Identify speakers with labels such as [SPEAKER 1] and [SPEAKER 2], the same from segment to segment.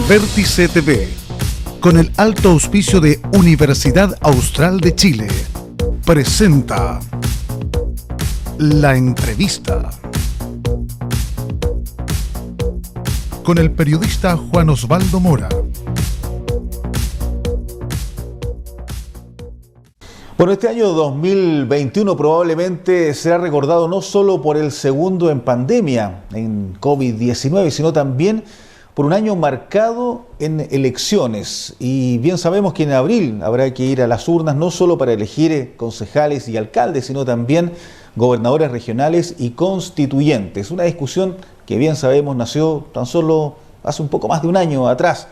[SPEAKER 1] Vértice TV, con el alto auspicio de Universidad Austral de Chile, presenta La Entrevista con el periodista Juan Osvaldo Mora.
[SPEAKER 2] Bueno, este año 2021 probablemente será recordado no solo por el segundo en pandemia, en COVID-19, sino también por un año marcado en elecciones. Y bien sabemos que en abril habrá que ir a las urnas no solo para elegir concejales y alcaldes, sino también gobernadores regionales y constituyentes. Una discusión que bien sabemos nació tan solo hace un poco más de un año atrás,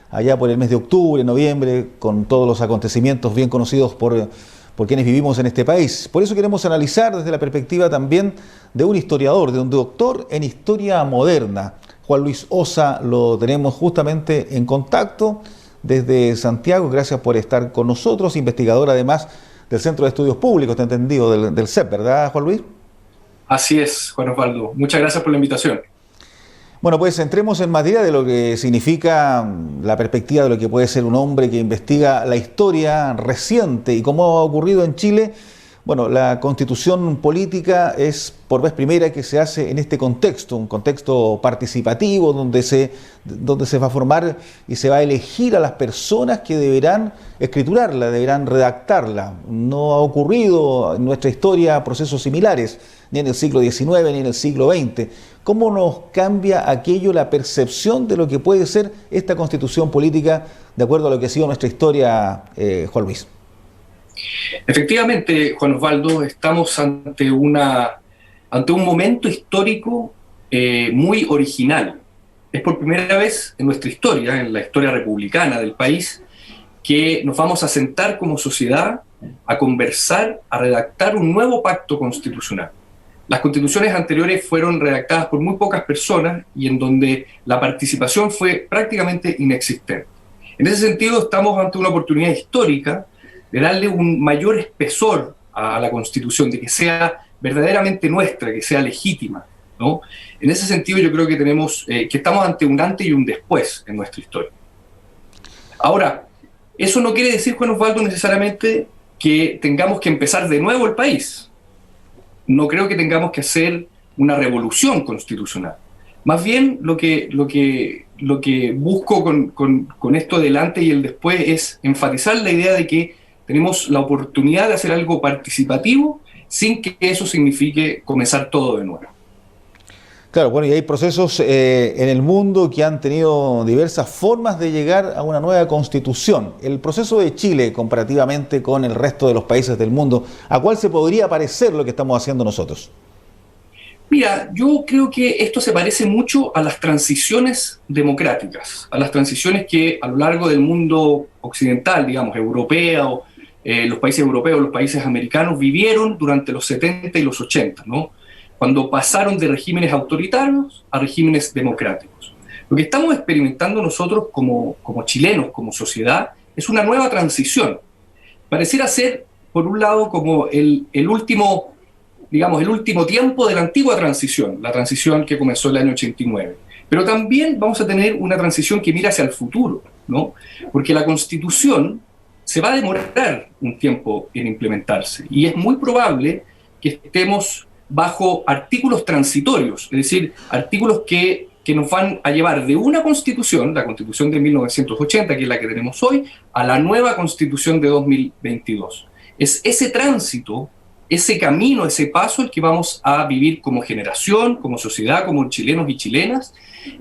[SPEAKER 2] allá por el mes de octubre, noviembre, con todos los acontecimientos bien conocidos por quienes vivimos en este país. Por eso queremos analizar desde la perspectiva también de un historiador, de un doctor en historia moderna. Juan Luis Osa lo tenemos justamente en contacto desde Santiago. Gracias por estar con nosotros, investigador además del Centro de Estudios Públicos, te he entendido, del CEP, ¿verdad, Juan Luis?
[SPEAKER 3] Así es, Juan Osvaldo. Muchas gracias por la invitación.
[SPEAKER 2] Bueno, pues entremos en materia de lo que significa la perspectiva de lo que puede ser un hombre que investiga la historia reciente y cómo ha ocurrido en Chile. Bueno, la constitución política es por vez primera que se hace en este contexto, un contexto participativo donde se va a formar y se va a elegir a las personas que deberán escriturarla, deberán redactarla. No ha ocurrido en nuestra historia procesos similares, ni en el siglo XIX ni en el siglo XX. ¿Cómo nos cambia aquello, la percepción de lo que puede ser esta constitución política de acuerdo a lo que ha sido nuestra historia, Juan Luis?
[SPEAKER 3] Efectivamente, Juan Osvaldo, estamos ante un momento histórico muy original. Es por primera vez en nuestra historia, en la historia republicana del país, que nos vamos a sentar como sociedad a conversar, a redactar un nuevo pacto constitucional. Las constituciones anteriores fueron redactadas por muy pocas personas y en donde la participación fue prácticamente inexistente. En ese sentido, estamos ante una oportunidad histórica de darle un mayor espesor a la Constitución, de que sea verdaderamente nuestra, que sea legítima, ¿no? En ese sentido, yo creo que que estamos ante un antes y un después en nuestra historia. Ahora, eso no quiere decir, Juan Osvaldo, necesariamente que tengamos que empezar de nuevo el país. No creo que tengamos que hacer una revolución constitucional. Más bien, lo que busco con esto del antes y el después es enfatizar la idea de que tenemos la oportunidad de hacer algo participativo sin que eso signifique comenzar todo de nuevo.
[SPEAKER 2] Claro, bueno, y hay procesos en el mundo que han tenido diversas formas de llegar a una nueva constitución. El proceso de Chile, comparativamente con el resto de los países del mundo, ¿a cuál se podría parecer lo que estamos haciendo nosotros?
[SPEAKER 3] Mira, yo creo que esto se parece mucho a las transiciones democráticas, a las transiciones que a lo largo del mundo occidental, digamos, europeo, los países europeos, los países americanos vivieron durante los 70 y los 80, ¿no? Cuando pasaron de regímenes autoritarios a regímenes democráticos. Lo que estamos experimentando nosotros como chilenos, como sociedad, es una nueva transición. Pareciera ser, por un lado, como el último tiempo de la antigua transición, la transición que comenzó el año 89. Pero también vamos a tener una transición que mira hacia el futuro, ¿no? Porque la Constitución se va a demorar un tiempo en implementarse y es muy probable que estemos bajo artículos transitorios, es decir, artículos que nos van a llevar de una Constitución, la Constitución de 1980, que es la que tenemos hoy, a la nueva Constitución de 2022. Es ese tránsito, ese camino, ese paso el que vamos a vivir como generación, como sociedad, como chilenos y chilenas,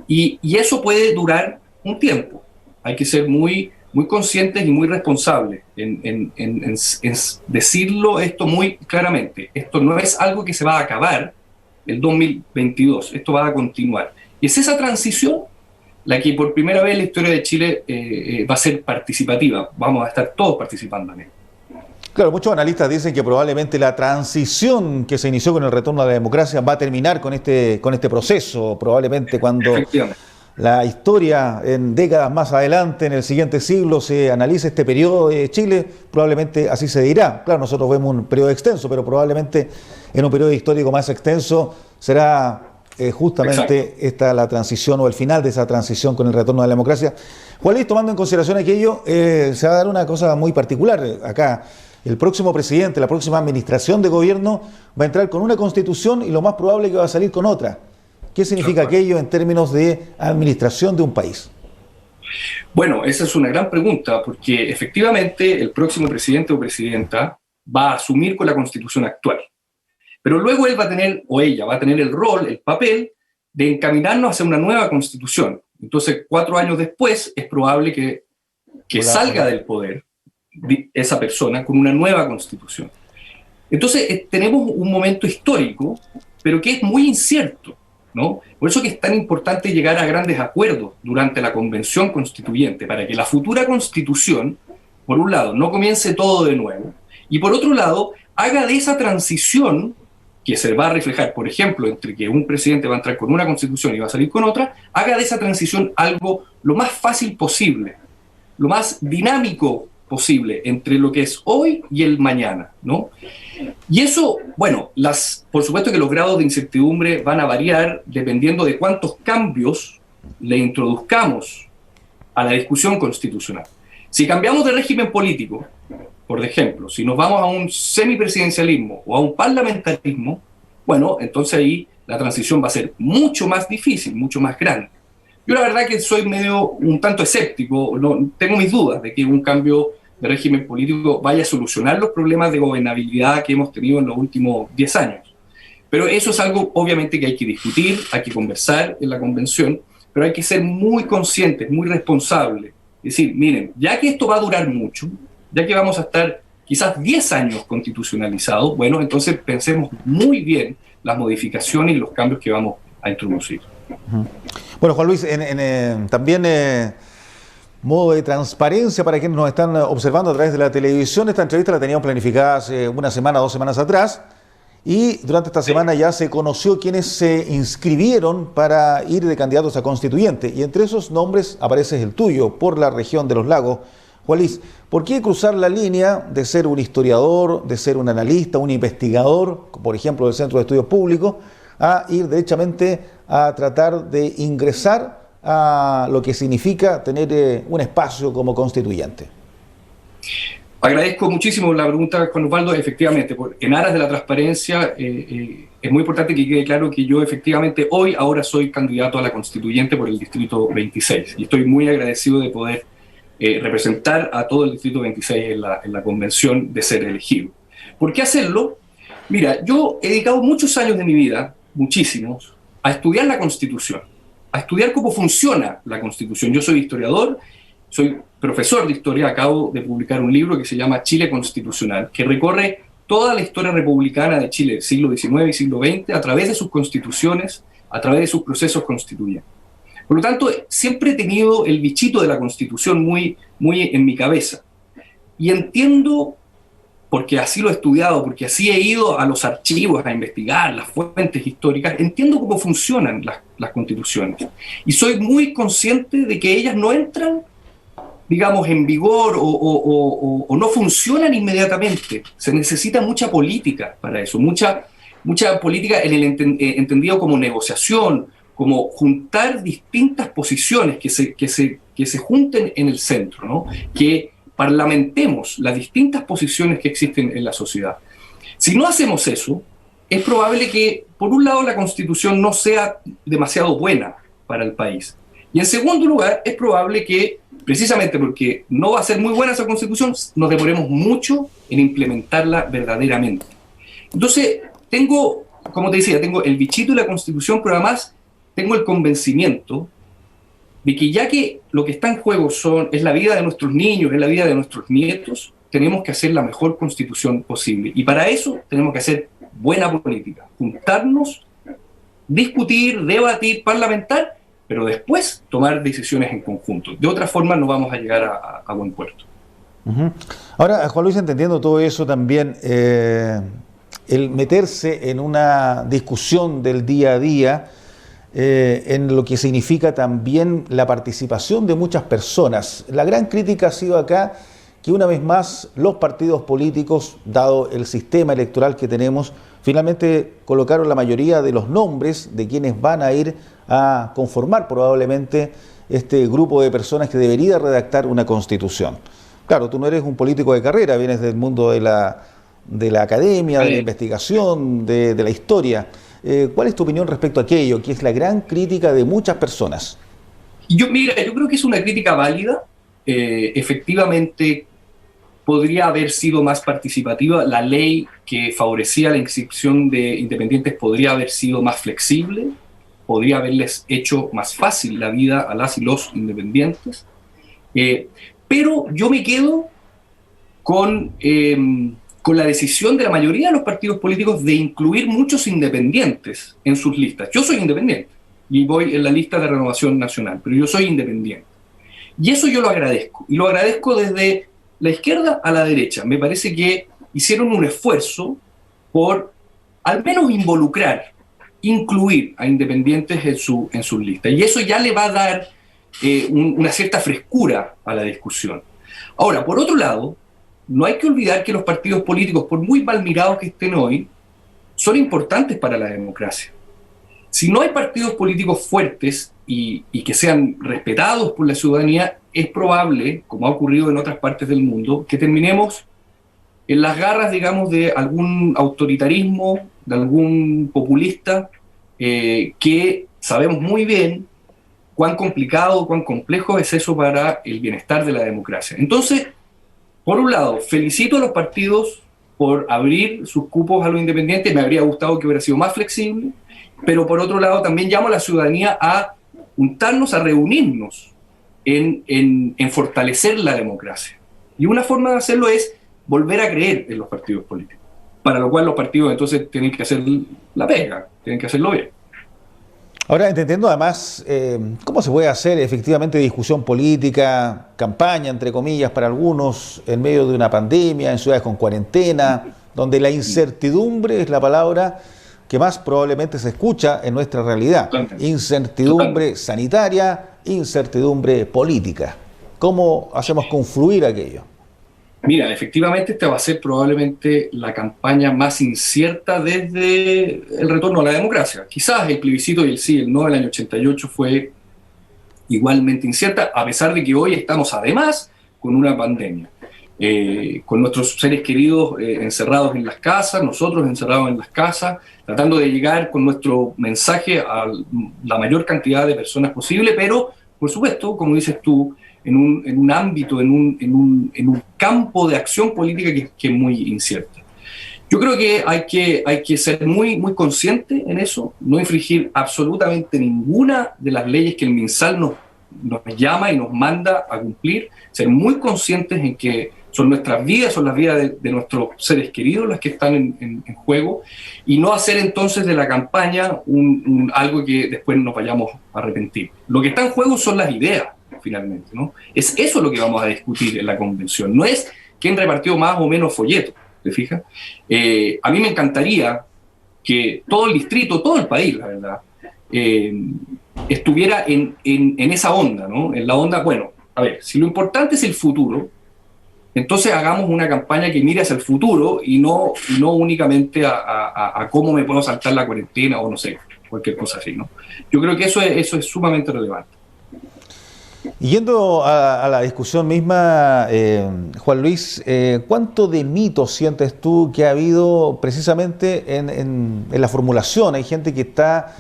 [SPEAKER 3] y eso puede durar un tiempo. Hay que ser muy conscientes y muy responsables en decirlo esto muy claramente. Esto no es algo que se va a acabar el 2022, esto va a continuar. Y es esa transición la que por primera vez en la historia de Chile va a ser participativa. Vamos a estar todos participando en él.
[SPEAKER 2] Claro, muchos analistas dicen que probablemente la transición que se inició con el retorno a la democracia va a terminar con este proceso, probablemente cuando la historia en décadas más adelante, en el siguiente siglo, se analice este periodo de Chile, probablemente así se dirá. Claro, nosotros vemos un periodo extenso, pero probablemente en un periodo histórico más extenso será justamente la transición o el final de esa transición con el retorno a la democracia. Juan Luis, tomando en consideración aquello, se va a dar una cosa muy particular acá. El próximo presidente, la próxima administración de gobierno va a entrar con una constitución y lo más probable es que va a salir con otra. ¿Qué significa aquello en términos de administración de un país?
[SPEAKER 3] Bueno, esa es una gran pregunta, porque efectivamente el próximo presidente o presidenta va a asumir con la constitución actual. Pero luego él va a tener, o ella va a tener el rol, el papel, de encaminarnos hacia una nueva constitución. Entonces, 4 años después, es probable que salga del poder esa persona con una nueva constitución. Entonces, tenemos un momento histórico, pero que es muy incierto, ¿no? Por eso que es tan importante llegar a grandes acuerdos durante la convención constituyente, para que la futura constitución, por un lado, no comience todo de nuevo, y por otro lado, haga de esa transición, que se va a reflejar, por ejemplo, entre que un presidente va a entrar con una constitución y va a salir con otra, haga de esa transición algo lo más fácil posible, lo más dinámico posible entre lo que es hoy y el mañana, ¿no? Y eso, bueno, por supuesto que los grados de incertidumbre van a variar dependiendo de cuántos cambios le introduzcamos a la discusión constitucional. Si cambiamos de régimen político, por ejemplo, si nos vamos a un semipresidencialismo o a un parlamentarismo, bueno, entonces ahí la transición va a ser mucho más difícil, mucho más grande. Yo la verdad que soy un tanto escéptico, tengo mis dudas de que un cambio de régimen político vaya a solucionar los problemas de gobernabilidad que hemos tenido en los últimos 10 años. Pero eso es algo obviamente que hay que discutir, hay que conversar en la convención, pero hay que ser muy conscientes, muy responsables. Es decir, miren, ya que esto va a durar mucho, ya que vamos a estar quizás 10 años constitucionalizados, bueno, entonces pensemos muy bien las modificaciones y los cambios que vamos a introducir.
[SPEAKER 2] Bueno, Juan Luis, también modo de transparencia para quienes nos están observando a través de la televisión, esta entrevista la teníamos planificada hace una semana, 2 semanas atrás, y durante esta semana ya se conoció quienes se inscribieron para ir de candidatos a constituyente, y entre esos nombres aparece el tuyo, por la región de los lagos. Juan Luis, ¿por qué cruzar la línea de ser un historiador, de ser un analista, un investigador, por ejemplo, del Centro de Estudios Públicos, a ir derechamente a tratar de ingresar a lo que significa tener un espacio como constituyente?
[SPEAKER 3] Agradezco muchísimo la pregunta, Juan Osvaldo. Efectivamente, en aras de la transparencia, es muy importante que quede claro que yo efectivamente ahora soy candidato a la constituyente por el Distrito 26, y estoy muy agradecido de poder representar a todo el Distrito 26 en la convención de ser elegido. ¿Por qué hacerlo? Mira, yo he dedicado muchos años de mi vida, muchísimos, a estudiar la Constitución, a estudiar cómo funciona la Constitución. Yo soy historiador, soy profesor de historia, acabo de publicar un libro que se llama Chile Constitucional, que recorre toda la historia republicana de Chile, siglo XIX y siglo XX, a través de sus constituciones, a través de sus procesos constituyentes. Por lo tanto, siempre he tenido el bichito de la Constitución muy, muy en mi cabeza. Y entiendo, porque así lo he estudiado, porque así he ido a los archivos a investigar las fuentes históricas, entiendo cómo funcionan las constituciones. Y soy muy consciente de que ellas no entran, digamos, en vigor o no funcionan inmediatamente. Se necesita mucha política para eso, mucha política en el entendido como negociación, como juntar distintas posiciones que se junten en el centro, ¿no? Que parlamentemos las distintas posiciones que existen en la sociedad. Si no hacemos eso, es probable que, por un lado, la Constitución no sea demasiado buena para el país. Y en segundo lugar, es probable que, precisamente porque no va a ser muy buena esa Constitución, nos demoremos mucho en implementarla verdaderamente. Entonces, como te decía, tengo el bichito de la Constitución, pero además tengo el convencimiento de que ya que lo que está en juego es la vida de nuestros niños, es la vida de nuestros nietos, tenemos que hacer la mejor constitución posible. Y para eso tenemos que hacer buena política, juntarnos, discutir, debatir, parlamentar, pero después tomar decisiones en conjunto. De otra forma no vamos a llegar a buen puerto.
[SPEAKER 2] Ahora, Juan Luis, entendiendo todo eso también, el meterse en una discusión del día a día, en lo que significa también la participación de muchas personas. La gran crítica ha sido acá que una vez más los partidos políticos, dado el sistema electoral que tenemos, finalmente colocaron la mayoría de los nombres de quienes van a ir a conformar probablemente este grupo de personas que debería redactar una constitución. Claro, tú no eres un político de carrera, vienes del mundo de la academia, de la investigación, de la historia. ¿Cuál es tu opinión respecto a aquello, que es la gran crítica de muchas personas?
[SPEAKER 3] Yo creo que es una crítica válida. Efectivamente, podría haber sido más participativa. La ley que favorecía la inscripción de independientes podría haber sido más flexible, podría haberles hecho más fácil la vida a las y los independientes. Pero yo me quedo con la decisión de la mayoría de los partidos políticos de incluir muchos independientes en sus listas. Yo soy independiente y voy en la lista de Renovación Nacional, pero yo soy independiente. Y eso yo lo agradezco, y lo agradezco desde la izquierda a la derecha. Me parece que hicieron un esfuerzo por al menos incluir a independientes en sus listas. Y eso ya le va a dar una cierta frescura a la discusión. Ahora, por otro lado, no hay que olvidar que los partidos políticos, por muy mal mirados que estén hoy, son importantes para la democracia. Si no hay partidos políticos fuertes y que sean respetados por la ciudadanía, es probable, como ha ocurrido en otras partes del mundo, que terminemos en las garras, digamos, de algún autoritarismo, de algún populista, que sabemos muy bien cuán complicado, cuán complejo es eso para el bienestar de la democracia. Entonces, por un lado, felicito a los partidos por abrir sus cupos a los independientes. Me habría gustado que hubiera sido más flexible, pero por otro lado también llamo a la ciudadanía a juntarnos, a reunirnos en fortalecer la democracia. Y una forma de hacerlo es volver a creer en los partidos políticos, para lo cual los partidos entonces tienen que hacer la pega, tienen que hacerlo bien.
[SPEAKER 2] Ahora, entendiendo además cómo se puede hacer efectivamente discusión política, campaña, entre comillas, para algunos, en medio de una pandemia, en ciudades con cuarentena, donde la incertidumbre es la palabra que más probablemente se escucha en nuestra realidad. Incertidumbre sanitaria, incertidumbre política. ¿Cómo hacemos confluir aquello?
[SPEAKER 3] Mira, efectivamente esta va a ser probablemente la campaña más incierta desde el retorno a la democracia. Quizás el plebiscito y el sí y el no del año 88 fue igualmente incierta, a pesar de que hoy estamos además con una pandemia, con nuestros seres queridos encerrados en las casas, nosotros encerrados en las casas, tratando de llegar con nuestro mensaje a la mayor cantidad de personas posible, pero, por supuesto, como dices tú, en un ámbito, en un campo de acción política que es muy incierto. Yo creo que hay que ser muy, muy consciente en eso, no infringir absolutamente ninguna de las leyes que el MinSal nos llama y nos manda a cumplir, ser muy conscientes en que son nuestras vidas, son las vidas de nuestros seres queridos las que están en juego, y no hacer entonces de la campaña algo que después nos vayamos a arrepentir. Lo que está en juego son las ideas, finalmente, ¿no? Es eso lo que vamos a discutir en la convención, no es quién repartió más o menos folletos, ¿te fijas? A mí me encantaría que todo el distrito, todo el país, la verdad, estuviera en esa onda, ¿no? En la onda, bueno, a ver, si lo importante es el futuro, entonces hagamos una campaña que mire hacia el futuro y no únicamente a cómo me puedo saltar la cuarentena o no sé, cualquier cosa así, ¿no? Yo creo que eso es sumamente relevante.
[SPEAKER 2] Yendo a la discusión misma, Juan Luis, ¿cuánto de mito sientes tú que ha habido precisamente en la formulación? Hay gente que está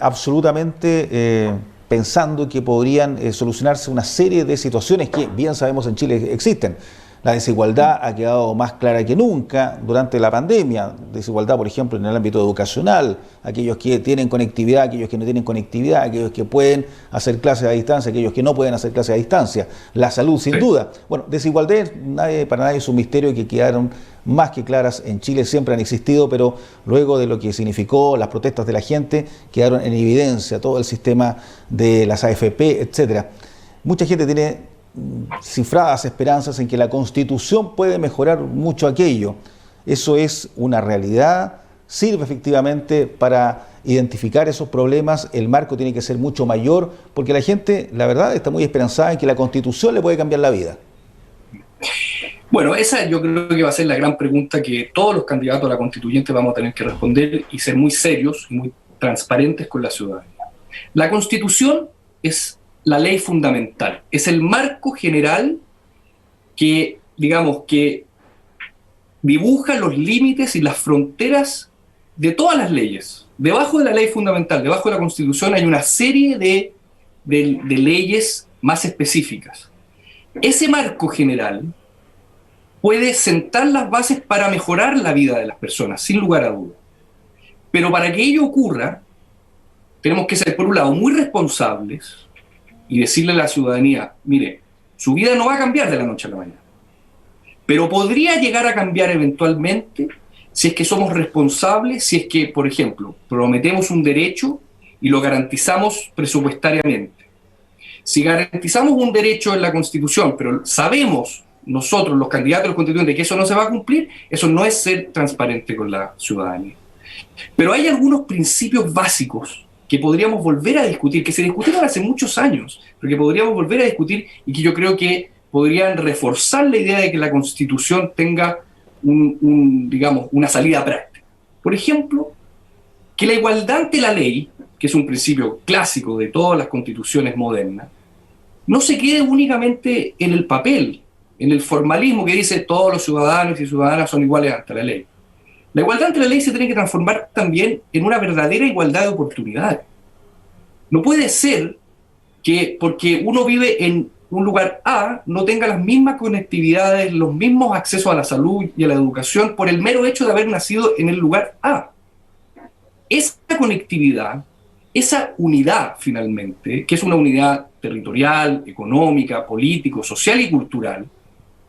[SPEAKER 2] absolutamente pensando que podrían solucionarse una serie de situaciones que bien sabemos en Chile existen. La desigualdad ha quedado más clara que nunca durante la pandemia. Desigualdad, por ejemplo, en el ámbito educacional. Aquellos que tienen conectividad, aquellos que no tienen conectividad, aquellos que pueden hacer clases a distancia, aquellos que no pueden hacer clases a distancia. La salud, sin duda. Bueno, desigualdad para nadie es un misterio que quedaron más que claras en Chile, siempre han existido, pero luego de lo que significó las protestas de la gente, quedaron en evidencia todo el sistema de las AFP, etcétera. Mucha gente tiene cifradas esperanzas en que la Constitución puede mejorar mucho aquello. Eso es una realidad, sirve efectivamente para identificar esos problemas, el marco tiene que ser mucho mayor, porque la gente, la verdad, está muy esperanzada en que la Constitución le puede cambiar la vida.
[SPEAKER 3] Bueno, esa yo creo que va a ser la gran pregunta que todos los candidatos a la constituyente vamos a tener que responder y ser muy serios y muy transparentes con la ciudadanía. La Constitución es la ley fundamental, es el marco general que, digamos, que dibuja los límites y las fronteras de todas las leyes. Debajo de la ley fundamental, debajo de la Constitución, hay una serie de leyes más específicas. Ese marco general puede sentar las bases para mejorar la vida de las personas, sin lugar a dudas. Pero para que ello ocurra, tenemos que ser, por un lado, muy responsables y decirle a la ciudadanía, mire, su vida no va a cambiar de la noche a la mañana, pero podría llegar a cambiar eventualmente si es que somos responsables, si es que, por ejemplo, prometemos un derecho y lo garantizamos presupuestariamente. Si garantizamos un derecho en la Constitución, pero sabemos nosotros, los candidatos a los constituyentes, que eso no se va a cumplir, eso no es ser transparente con la ciudadanía. Pero hay algunos principios básicos que podríamos volver a discutir, que se discutieron hace muchos años, pero que podríamos volver a discutir y que yo creo que podrían reforzar la idea de que la Constitución tenga digamos, una salida práctica. Por ejemplo, que la igualdad ante la ley, que es un principio clásico de todas las constituciones modernas, no se quede únicamente en el papel, en el formalismo que dice todos los ciudadanos y ciudadanas son iguales ante la ley. La igualdad ante la ley se tiene que transformar también en una verdadera igualdad de oportunidades. No puede ser que porque uno vive en un lugar A no tenga las mismas conectividades, los mismos accesos a la salud y a la educación por el mero hecho de haber nacido en el lugar A. Esa conectividad, esa unidad finalmente, que es una unidad territorial, económica, político, social y cultural,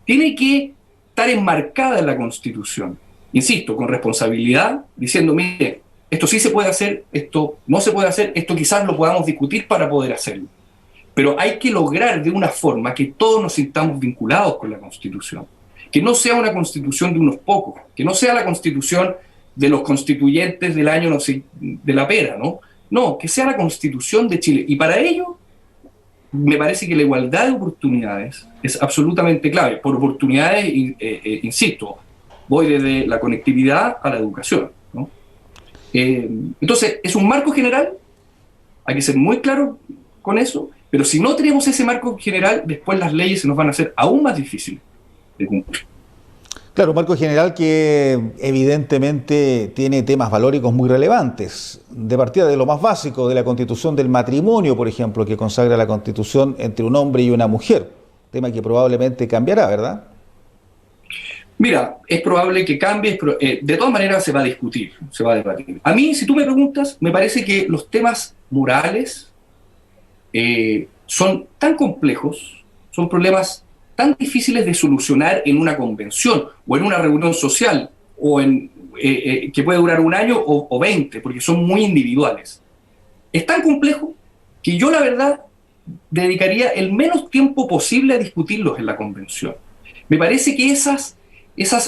[SPEAKER 3] tiene que estar enmarcada en la Constitución. Insisto, con responsabilidad, diciendo, mire, esto sí se puede hacer, esto no se puede hacer, esto quizás lo podamos discutir para poder hacerlo. Pero hay que lograr de una forma que todos nos sintamos vinculados con la Constitución. Que no sea una Constitución de unos pocos, que no sea la Constitución de los constituyentes del año, no sé, de la pera, ¿no? No, que sea la Constitución de Chile. Y para ello, me parece que la igualdad de oportunidades es absolutamente clave. Por oportunidades, insisto, voy desde la conectividad a la educación, ¿no? Entonces, es un marco general, hay que ser muy claro con eso, pero si no tenemos ese marco general, después las leyes se nos van a hacer aún más difíciles de cumplir.
[SPEAKER 2] Claro, un marco general que evidentemente tiene temas valóricos muy relevantes, de partida de lo más básico, de la constitución del matrimonio, por ejemplo, que consagra la constitución entre un hombre y una mujer, tema que probablemente cambiará, ¿verdad?
[SPEAKER 3] Mira, es probable que cambie, pero de todas maneras se va a discutir, se va a debatir. A mí, si tú me preguntas, me parece que los temas morales son tan complejos, son problemas tan difíciles de solucionar en una convención o en una reunión social o que puede durar un año o 20, porque son muy individuales. Es tan complejo que yo, la verdad, dedicaría el menos tiempo posible a discutirlos en la convención. Me parece que esas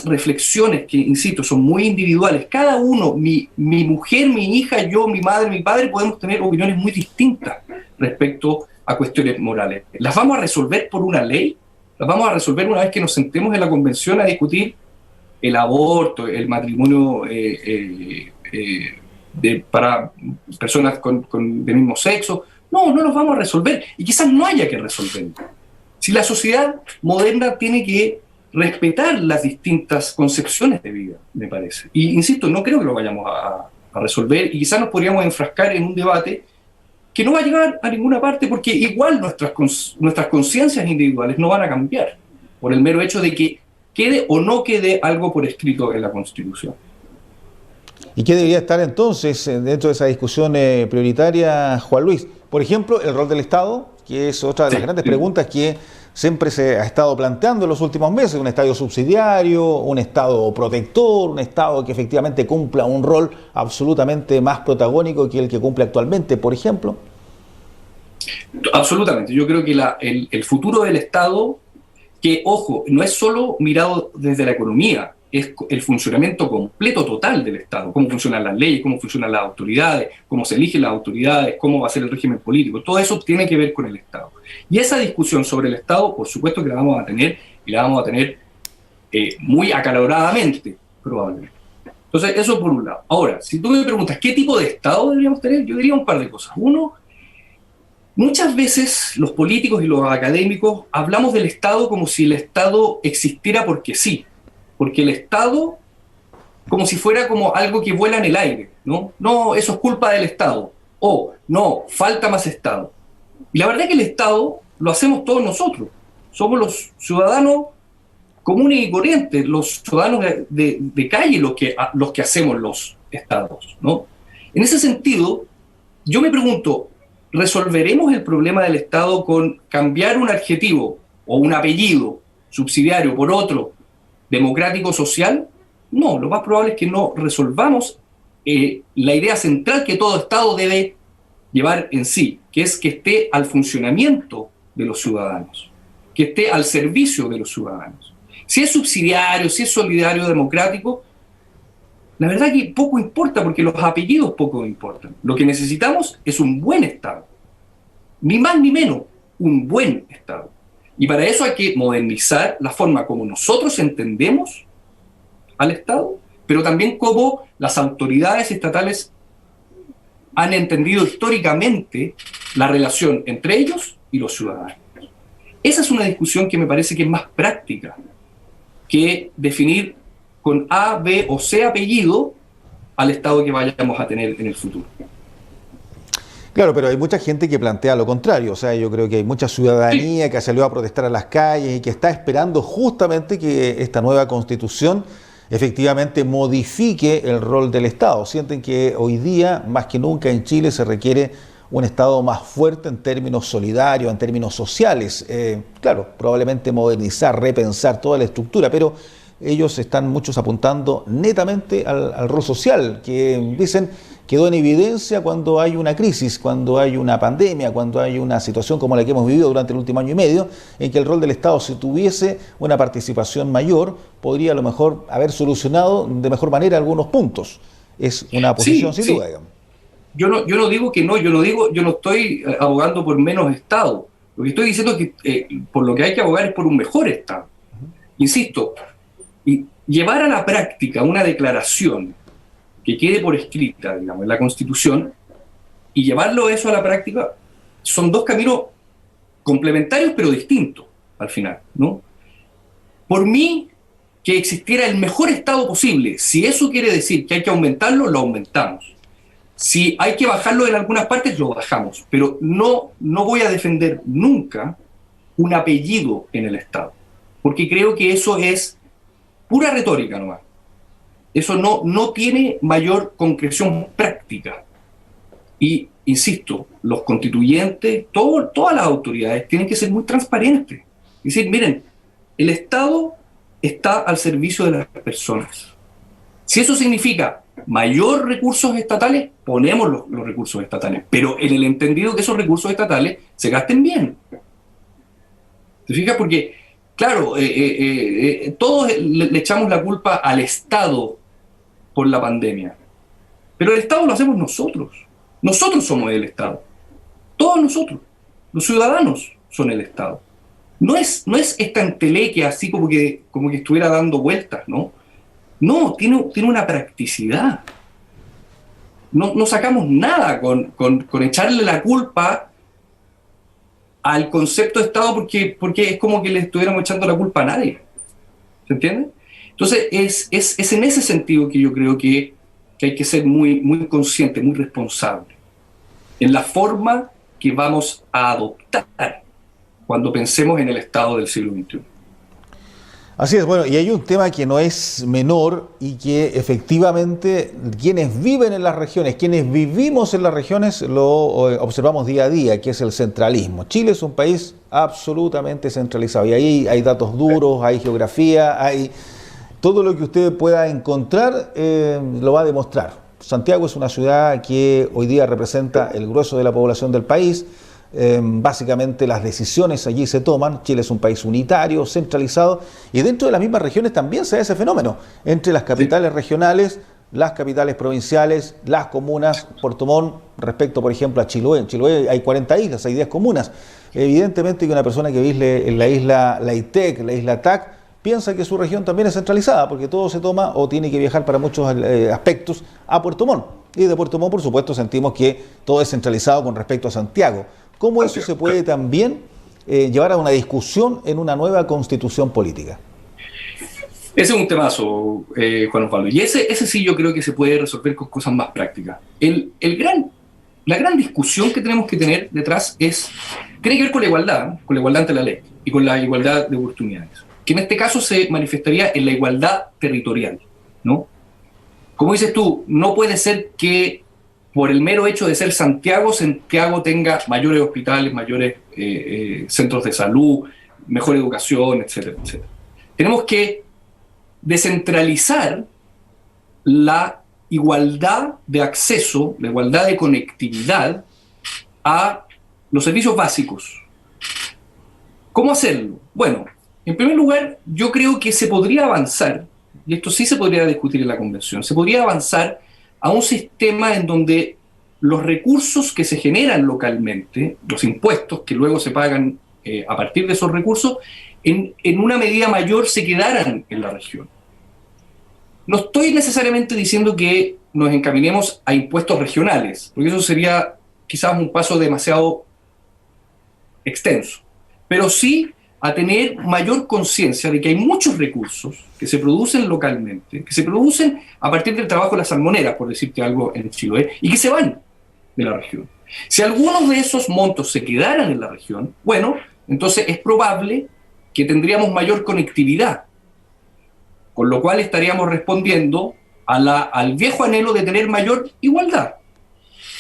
[SPEAKER 3] reflexiones, que insisto, son muy individuales, cada uno, mi mujer, mi hija, yo, mi madre, mi padre, podemos tener opiniones muy distintas respecto a cuestiones morales. ¿Las vamos a resolver por una ley? ¿Las vamos a resolver una vez que nos sentemos en la convención a discutir el aborto, el matrimonio para personas del mismo sexo? No, no los vamos a resolver y quizás no haya que resolverlo. Si la sociedad moderna tiene que respetar las distintas concepciones de vida, me parece. Y insisto, no creo que lo vayamos a resolver y quizás nos podríamos enfrascar en un debate que no va a llegar a ninguna parte porque igual nuestras conciencias individuales no van a cambiar por el mero hecho de que quede o no quede algo por escrito en la Constitución.
[SPEAKER 2] ¿Y qué debería estar entonces dentro de esa discusión prioritaria, Juan Luis? Por ejemplo, el rol del Estado, que es otra de las grandes preguntas que siempre se ha estado planteando en los últimos meses, un Estado subsidiario, un Estado protector, un Estado que efectivamente cumpla un rol absolutamente más protagónico que el que cumple actualmente, por ejemplo.
[SPEAKER 3] Absolutamente. Yo creo que el futuro del Estado, que, ojo, no es solo mirado desde la economía, es el funcionamiento completo total del Estado, cómo funcionan las leyes, cómo funcionan las autoridades, cómo se eligen las autoridades, cómo va a ser el régimen político, todo eso tiene que ver con el Estado. Y esa discusión sobre el Estado, por supuesto que la vamos a tener y la vamos a tener muy acaloradamente, probablemente. Entonces, eso por un lado. Ahora, si tú me preguntas qué tipo de Estado deberíamos tener, yo diría un par de cosas. Uno, muchas veces los políticos y los académicos hablamos del Estado como si el Estado existiera porque sí, porque el Estado como si fuera como algo que vuela en el aire, ¿no? No, eso es culpa del Estado, o no, falta más Estado. Y la verdad es que el Estado lo hacemos todos nosotros, somos los ciudadanos comunes y corrientes, los ciudadanos de calle los que hacemos los Estados, ¿no? En ese sentido, yo me pregunto, ¿resolveremos el problema del Estado con cambiar un adjetivo o un apellido subsidiario por otro, democrático-social? No, lo más probable es que no resolvamos la idea central que todo Estado debe llevar en sí, que es que esté al funcionamiento de los ciudadanos, que esté al servicio de los ciudadanos. Si es subsidiario, si es solidario, democrático, la verdad que poco importa, porque los apellidos poco importan. Lo que necesitamos es un buen Estado, ni más ni menos, un buen Estado. Y para eso hay que modernizar la forma como nosotros entendemos al Estado, pero también como las autoridades estatales han entendido históricamente la relación entre ellos y los ciudadanos. Esa es una discusión que me parece que es más práctica que definir con A, B o C apellido al Estado que vayamos a tener en el futuro.
[SPEAKER 2] Claro, pero hay mucha gente que plantea lo contrario. O sea, yo creo que hay mucha ciudadanía que salió a protestar a las calles y que está esperando justamente que esta nueva Constitución efectivamente modifique el rol del Estado. Sienten que hoy día, más que nunca en Chile, se requiere un Estado más fuerte en términos solidarios, en términos sociales. Claro, probablemente modernizar, repensar toda la estructura, pero ellos están muchos apuntando netamente al rol social, que dicen quedó en evidencia cuando hay una crisis, cuando hay una pandemia, cuando hay una situación como la que hemos vivido durante el último año y medio, en que el rol del Estado, si tuviese una participación mayor, podría a lo mejor haber solucionado de mejor manera algunos puntos. Es una posición sin duda, digamos.
[SPEAKER 3] Yo no digo que no, yo no estoy abogando por menos Estado. Lo que estoy diciendo es que por lo que hay que abogar es por un mejor Estado. Insisto, y llevar a la práctica una declaración que quede por escrita, digamos, en la Constitución, y llevarlo eso a la práctica, son dos caminos complementarios pero distintos al final, ¿no? Por mí, que existiera el mejor Estado posible. Si eso quiere decir que hay que aumentarlo, lo aumentamos. Si hay que bajarlo en algunas partes, lo bajamos. Pero no voy a defender nunca un apellido en el Estado, porque creo que eso es pura retórica nomás. Eso no tiene mayor concreción práctica. Y, insisto, los constituyentes, todas las autoridades tienen que ser muy transparentes. Es decir, miren, el Estado está al servicio de las personas. Si eso significa mayor recursos estatales, ponemos los recursos estatales, pero en el entendido que esos recursos estatales se gasten bien. ¿Te fijas? Porque, claro, todos le echamos la culpa al Estado por la pandemia, pero el Estado lo hacemos nosotros. Nosotros somos el Estado. Todos nosotros. Los ciudadanos son el Estado. No es esta entelequia así como que estuviera dando vueltas, ¿no? No, tiene una practicidad. No sacamos nada con echarle la culpa al concepto de Estado porque es como que le estuviéramos echando la culpa a nadie. ¿Se entiende? Entonces, es en ese sentido que yo creo que hay que ser muy, muy consciente, muy responsable en la forma que vamos a adoptar cuando pensemos en el Estado del siglo XXI.
[SPEAKER 2] Así es, bueno, y hay un tema que no es menor y que efectivamente quienes viven en las regiones, quienes vivimos en las regiones, lo observamos día a día, que es el centralismo. Chile es un país absolutamente centralizado y ahí hay datos duros, hay geografía, hay todo lo que usted pueda encontrar, lo va a demostrar. Santiago es una ciudad que hoy día representa el grueso de la población del país. Básicamente las decisiones allí se toman. Chile es un país unitario, centralizado, y dentro de las mismas regiones también se da ese fenómeno. Entre las capitales regionales las capitales provinciales, las comunas, Puerto Montt, respecto, por ejemplo, a Chiloé. En Chiloé hay 40 islas, hay 10 comunas. Evidentemente que una persona que vive en la isla Laitec, la isla TAC, piensa que su región también es centralizada, porque todo se toma o tiene que viajar para muchos aspectos a Puerto Montt. Y de Puerto Montt, por supuesto, sentimos que todo es centralizado con respecto a Santiago. ¿Cómo eso se puede también llevar a una discusión en una nueva constitución política?
[SPEAKER 3] Ese es un temazo, Juan Osvaldo. Y ese sí yo creo que se puede resolver con cosas más prácticas. La gran discusión que tenemos que tener detrás tiene que ver con la igualdad ante la ley y con la igualdad de oportunidades, que en este caso se manifestaría en la igualdad territorial, ¿no? Como dices tú, no puede ser que por el mero hecho de ser Santiago tenga mayores hospitales, mayores centros de salud, mejor educación, etcétera, etcétera. Tenemos que descentralizar la igualdad de acceso, la igualdad de conectividad a los servicios básicos. ¿Cómo hacerlo? Bueno, en primer lugar, yo creo que se podría avanzar, y esto sí se podría discutir en la convención, se podría avanzar a un sistema en donde los recursos que se generan localmente, los impuestos que luego se pagan a partir de esos recursos, en una medida mayor se quedaran en la región. No estoy necesariamente diciendo que nos encaminemos a impuestos regionales, porque eso sería quizás un paso demasiado extenso, pero sí a tener mayor conciencia de que hay muchos recursos que se producen localmente, que se producen a partir del trabajo de las salmoneras, por decirte algo, en Chiloé, y que se van de la región. Si algunos de esos montos se quedaran en la región, bueno, entonces es probable que tendríamos mayor conectividad, con lo cual estaríamos respondiendo al viejo anhelo de tener mayor igualdad.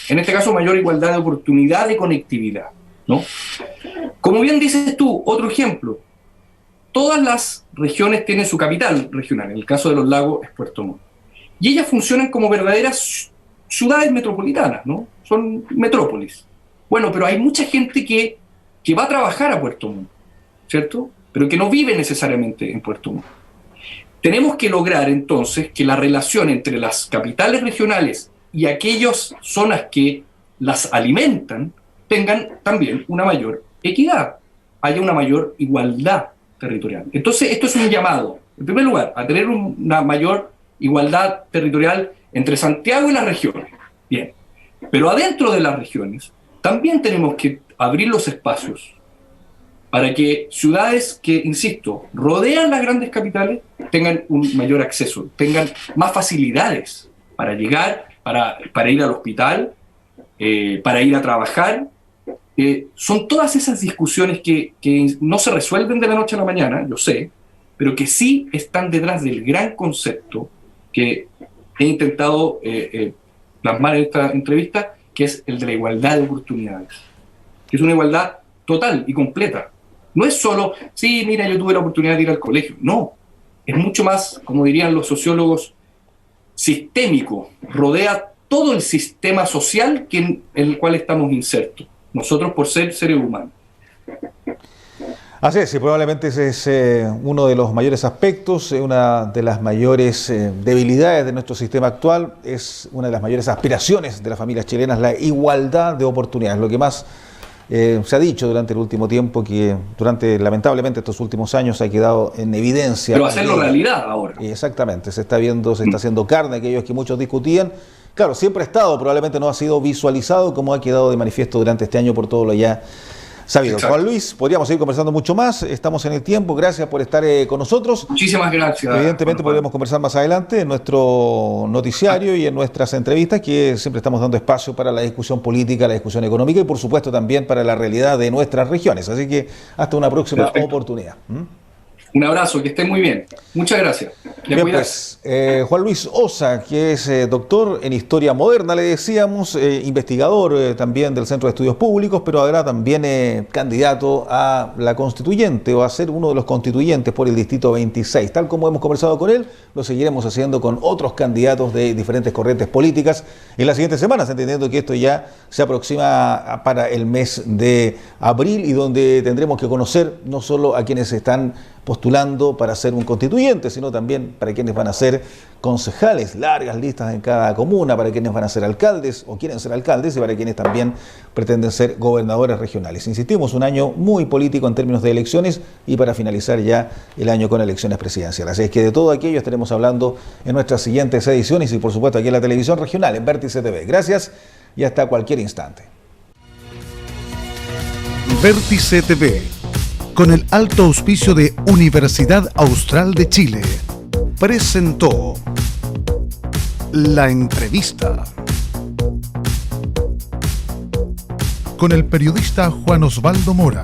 [SPEAKER 3] En este caso, mayor igualdad de oportunidad de conectividad, ¿no? Como bien dices tú, otro ejemplo, todas las regiones tienen su capital regional, en el caso de los lagos es Puerto Montt, y ellas funcionan como verdaderas ciudades metropolitanas, ¿no? Son metrópolis. Bueno, pero hay mucha gente que va a trabajar a Puerto Montt, ¿cierto? Pero que no vive necesariamente en Puerto Montt. Tenemos que lograr entonces que la relación entre las capitales regionales y aquellas zonas que las alimentan tengan también una mayor equidad, haya una mayor igualdad territorial. Entonces, esto es un llamado, en primer lugar, a tener una mayor igualdad territorial entre Santiago y las regiones. Bien, pero adentro de las regiones también tenemos que abrir los espacios para que ciudades que, insisto, rodean las grandes capitales tengan un mayor acceso, tengan más facilidades para llegar, para ir al hospital, para ir a trabajar. Son todas esas discusiones que no se resuelven de la noche a la mañana, yo sé, pero que sí están detrás del gran concepto que he intentado plasmar en esta entrevista, que es el de la igualdad de oportunidades, que es una igualdad total y completa. No es solo, sí, mira, yo tuve la oportunidad de ir al colegio. No, es mucho más, como dirían los sociólogos, sistémico. Rodea todo el sistema social en el cual estamos insertos, nosotros por ser seres humanos.
[SPEAKER 2] Así es, y probablemente ese es uno de los mayores aspectos, una de las mayores debilidades de nuestro sistema actual, es una de las mayores aspiraciones de las familias chilenas, la igualdad de oportunidades. Lo que más se ha dicho durante el último tiempo, que lamentablemente estos últimos años ha quedado en evidencia.
[SPEAKER 3] Pero hacerlo realidad ahora.
[SPEAKER 2] Exactamente, se está viendo, se está haciendo carne aquellos que muchos discutían. Claro, siempre ha estado, probablemente no ha sido visualizado como ha quedado de manifiesto durante este año por todo lo ya sabido. Exacto. Juan Luis, podríamos seguir conversando mucho más, estamos en el tiempo, gracias por estar con nosotros.
[SPEAKER 3] Muchísimas gracias.
[SPEAKER 2] Evidentemente podremos conversar más adelante en nuestro noticiario y en nuestras entrevistas, que siempre estamos dando espacio para la discusión política, la discusión económica y por supuesto también para la realidad de nuestras regiones. Así que hasta una próxima oportunidad.
[SPEAKER 3] Un abrazo, que estén muy bien. Muchas gracias.
[SPEAKER 2] Bien, pues, Juan Luis Ossa, que es doctor en Historia Moderna, le decíamos, investigador también del Centro de Estudios Públicos, pero ahora también candidato a la constituyente o a ser uno de los constituyentes por el Distrito 26. Tal como hemos conversado con él, lo seguiremos haciendo con otros candidatos de diferentes corrientes políticas en las siguientes semanas, entendiendo que esto ya se aproxima para el mes de abril y donde tendremos que conocer no solo a quienes están postulando para ser un constituyente, sino también para quienes van a ser concejales, largas listas en cada comuna, para quienes van a ser alcaldes o quieren ser alcaldes y para quienes también pretenden ser gobernadores regionales. Insistimos, un año muy político en términos de elecciones y para finalizar ya el año con elecciones presidenciales. Así es que de todo aquello estaremos hablando en nuestras siguientes ediciones y por supuesto aquí en la televisión regional, en Vértice TV. Gracias y hasta cualquier instante.
[SPEAKER 1] Vértice TV, con el alto auspicio de Universidad Austral de Chile, presentó La Entrevista con el periodista Juan Osvaldo Mora.